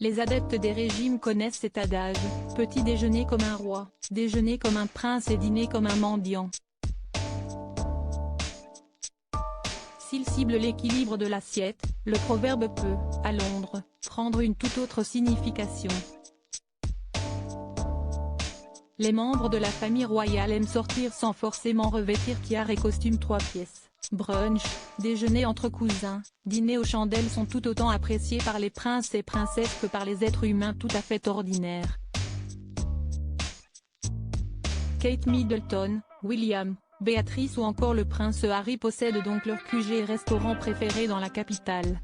Les adeptes des régimes connaissent cet adage, petit déjeuner comme un roi, déjeuner comme un prince et dîner comme un mendiant. S'il cible l'équilibre de l'assiette, le proverbe peut, à Londres, prendre une toute autre signification. Les membres de la famille royale aiment sortir sans forcément revêtir tiare et costume 3 pièces. Brunch, déjeuner entre cousins, dîner aux chandelles sont tout autant appréciés par les princes et princesses que par les êtres humains tout à fait ordinaires. Kate Middleton, William, Béatrice ou encore le prince Harry possèdent donc leur QG et restaurant préféré dans la capitale.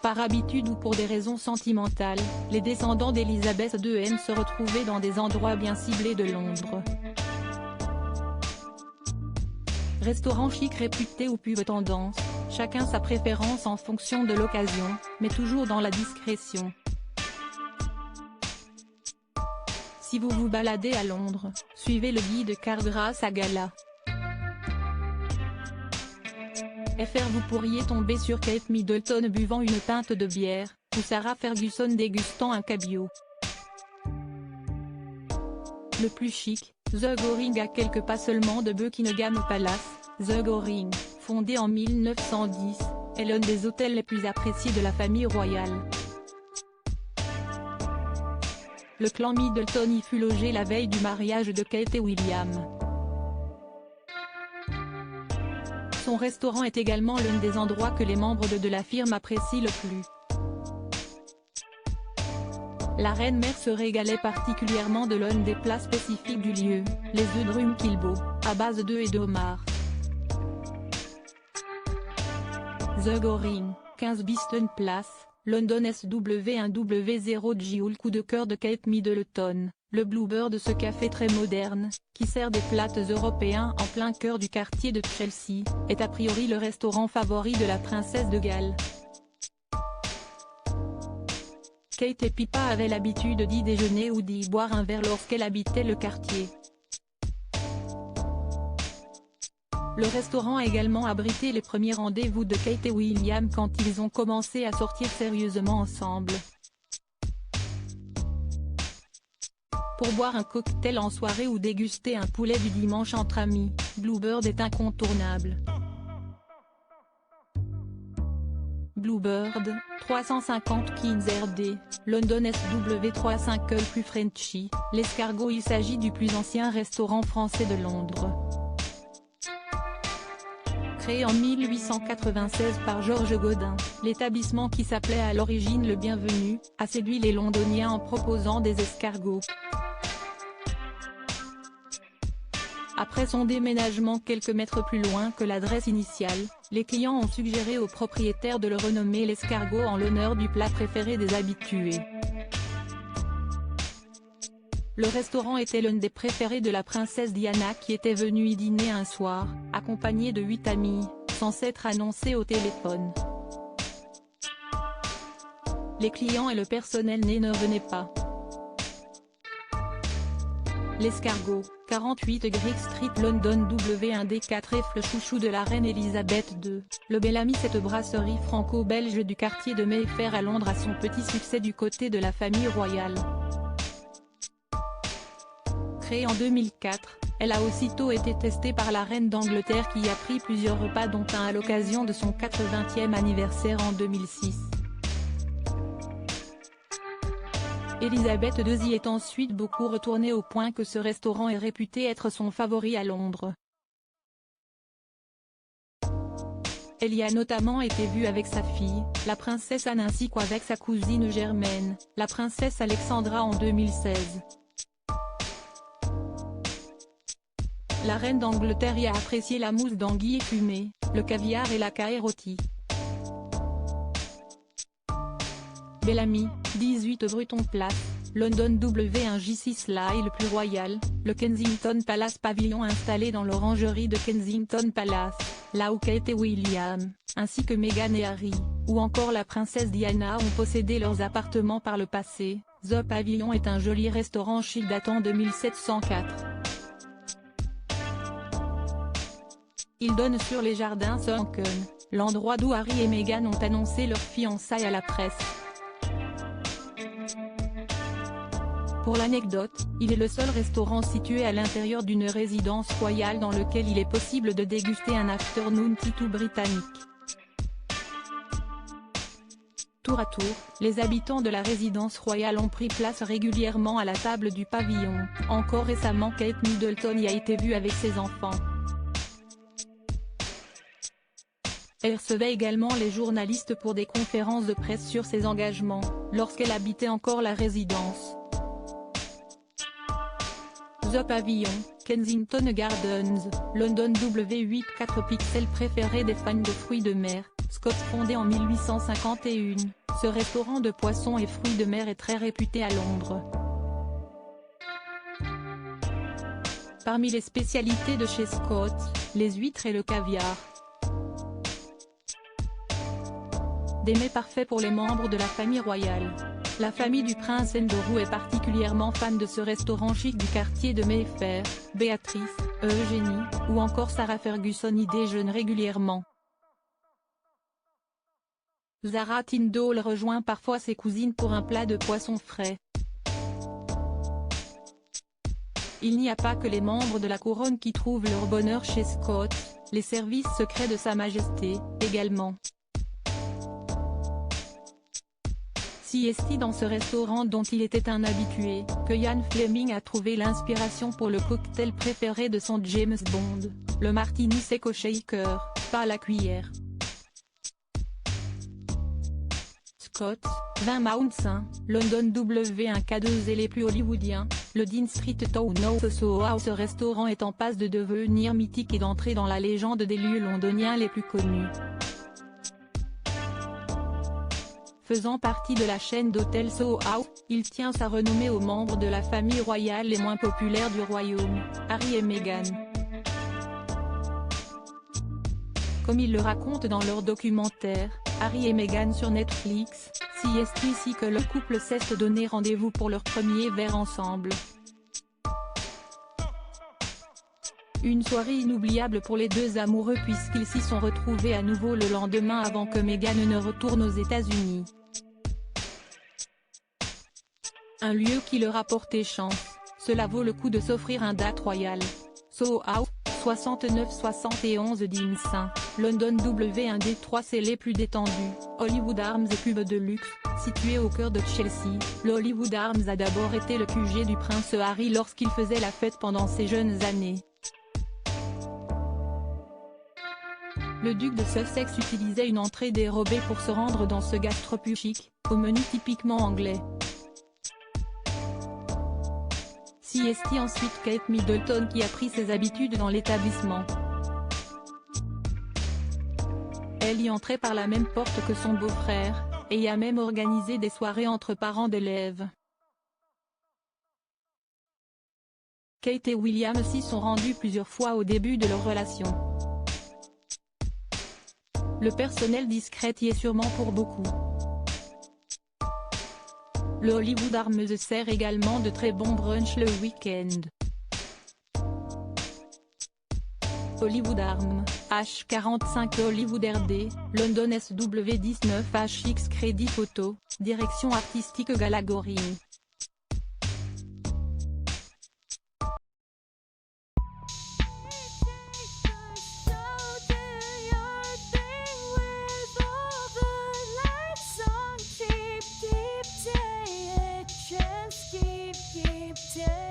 Par habitude ou pour des raisons sentimentales, les descendants d'Elisabeth II aiment se retrouver dans des endroits bien ciblés de Londres. Restaurant chic réputé ou pub tendance, chacun sa préférence en fonction de l'occasion, mais toujours dans la discrétion. Si vous vous baladez à Londres, suivez le guide car grâce à Gala FR vous pourriez tomber sur Kate Middleton buvant une pinte de bière, ou Sarah Ferguson dégustant un cabillaud. Le plus chic, The Goring à quelques pas seulement de Buckingham Palace, The Goring, fondé en 1910, est l'un des hôtels les plus appréciés de la famille royale. Le clan Middleton y fut logé la veille du mariage de Kate et William. Son restaurant est également l'un des endroits que les membres de la firme apprécient le plus. La reine-mère se régalait particulièrement de l'un des plats spécifiques du lieu, les œufs Drumkilbo, à base d'œufs et de homard. The Goring, 15 Beeston Place, London SW1W0G ou le coup de cœur de Kate Middleton, le Bluebird de ce café très moderne, qui sert des plats européens en plein cœur du quartier de Chelsea, est a priori le restaurant favori de la princesse de Galles. Kate et Pippa avaient l'habitude d'y déjeuner ou d'y boire un verre lorsqu'elle habitait le quartier. Le restaurant a également abrité les premiers rendez-vous de Kate et William quand ils ont commencé à sortir sérieusement ensemble. Pour boire un cocktail en soirée ou déguster un poulet du dimanche entre amis, Bluebird est incontournable. Bluebird, 350 Kings RD, London SW35 plus Frenchy, l'escargot. Il s'agit du plus ancien restaurant français de Londres. Créé en 1896 par Georges Godin, l'établissement qui s'appelait à l'origine Le Bienvenu, a séduit les Londoniens en proposant des escargots. Après son déménagement quelques mètres plus loin que l'adresse initiale, les clients ont suggéré au propriétaire de le renommer l'escargot en l'honneur du plat préféré des habitués. Le restaurant était l'un des préférés de la princesse Diana qui était venue y dîner un soir, accompagnée de 8 amis, sans s'être annoncée au téléphone. Les clients et le personnel ne venaient pas. L'escargot, 48 Greek Street London W1D4F. Le chouchou de la reine Elisabeth II, le Bellamy. Cette brasserie franco-belge du quartier de Mayfair à Londres a son petit succès du côté de la famille royale. Créée en 2004, elle a aussitôt été testée par la reine d'Angleterre qui y a pris plusieurs repas dont un à l'occasion de son 80e anniversaire en 2006. Elisabeth II y est ensuite beaucoup retournée au point que ce restaurant est réputé être son favori à Londres. Elle y a notamment été vue avec sa fille, la princesse Anne ainsi qu'avec sa cousine germaine, la princesse Alexandra en 2016. La reine d'Angleterre y a apprécié la mousse d'anguille fumée, le caviar et la caille rôtie. Bellamy, 18 Bruton Place, London W1J6. Là est le plus royal, le Kensington Palace pavillon installé dans l'orangerie de Kensington Palace, là où Kate et William, ainsi que Meghan et Harry, ou encore la princesse Diana ont possédé leurs appartements par le passé. The Pavilion est un joli restaurant chic datant de 1704. Il donne sur les jardins Sunken, l'endroit d'où Harry et Meghan ont annoncé leur fiançailles à la presse. Pour l'anecdote, il est le seul restaurant situé à l'intérieur d'une résidence royale dans lequel il est possible de déguster un afternoon tea tout britannique. Tour à tour, les habitants de la résidence royale ont pris place régulièrement à la table du pavillon. Encore récemment, Kate Middleton y a été vue avec ses enfants. Elle recevait également les journalistes pour des conférences de presse sur ses engagements, lorsqu'elle habitait encore la résidence. The Pavilion, Kensington Gardens, London W8 4 pixels préféré des fans de fruits de mer, Scott fondé en 1851, ce restaurant de poissons et fruits de mer est très réputé à Londres. Parmi les spécialités de chez Scott, les huîtres et le caviar. Des mets parfaits pour les membres de la famille royale. La famille du prince Andrew est particulièrement fan de ce restaurant chic du quartier de Mayfair. Béatrice, Eugénie, ou encore Sarah Ferguson y déjeunent régulièrement. Zara Tindall rejoint parfois ses cousines pour un plat de poisson frais. Il n'y a pas que les membres de la couronne qui trouvent leur bonheur chez Scott, les services secrets de Sa Majesté, également. Siesti dans ce restaurant dont il était un habitué, que Ian Fleming a trouvé l'inspiration pour le cocktail préféré de son James Bond, le martini sec au shaker, pas à la cuillère. Scott, 20 Mount St. London W1K2 et les plus hollywoodiens, le Dean Street Townhouse Soho. Ce restaurant est en passe de devenir mythique et d'entrer dans la légende des lieux londoniens les plus connus. Faisant partie de la chaîne d'hôtels Soho House, il tient sa renommée aux membres de la famille royale les moins populaires du royaume, Harry et Meghan. Comme ils le racontent dans leur documentaire, Harry et Meghan sur Netflix, c'est ici que le couple cesse de donner rendez-vous pour leur premier verre ensemble. Une soirée inoubliable pour les deux amoureux puisqu'ils s'y sont retrouvés à nouveau le lendemain avant que Meghan ne retourne aux États-Unis. Un lieu qui leur a porté chance, cela vaut le coup de s'offrir un date royal. Soho House, 6971 Dean St. London W1D3 c'est les plus détendus, Hollywood Arms et pub de luxe, situé au cœur de Chelsea. Le Hollywood Arms a d'abord été le QG du prince Harry lorsqu'il faisait la fête pendant ses jeunes années. Le duc de Sussex utilisait une entrée dérobée pour se rendre dans ce gastropub chic, au menu typiquement anglais. Siesti ensuite Kate Middleton qui a pris ses habitudes dans l'établissement. Elle y entrait par la même porte que son beau-frère, et y a même organisé des soirées entre parents d'élèves. Kate et William s'y sont rendus plusieurs fois au début de leur relation. Le personnel discret y est sûrement pour beaucoup. Le Hollywood Arms sert également de très bon brunch le week-end. Hollywood Arms, H45 Hollywood RD, London SW19 HX Crédit Photo, direction artistique Galagory. Keep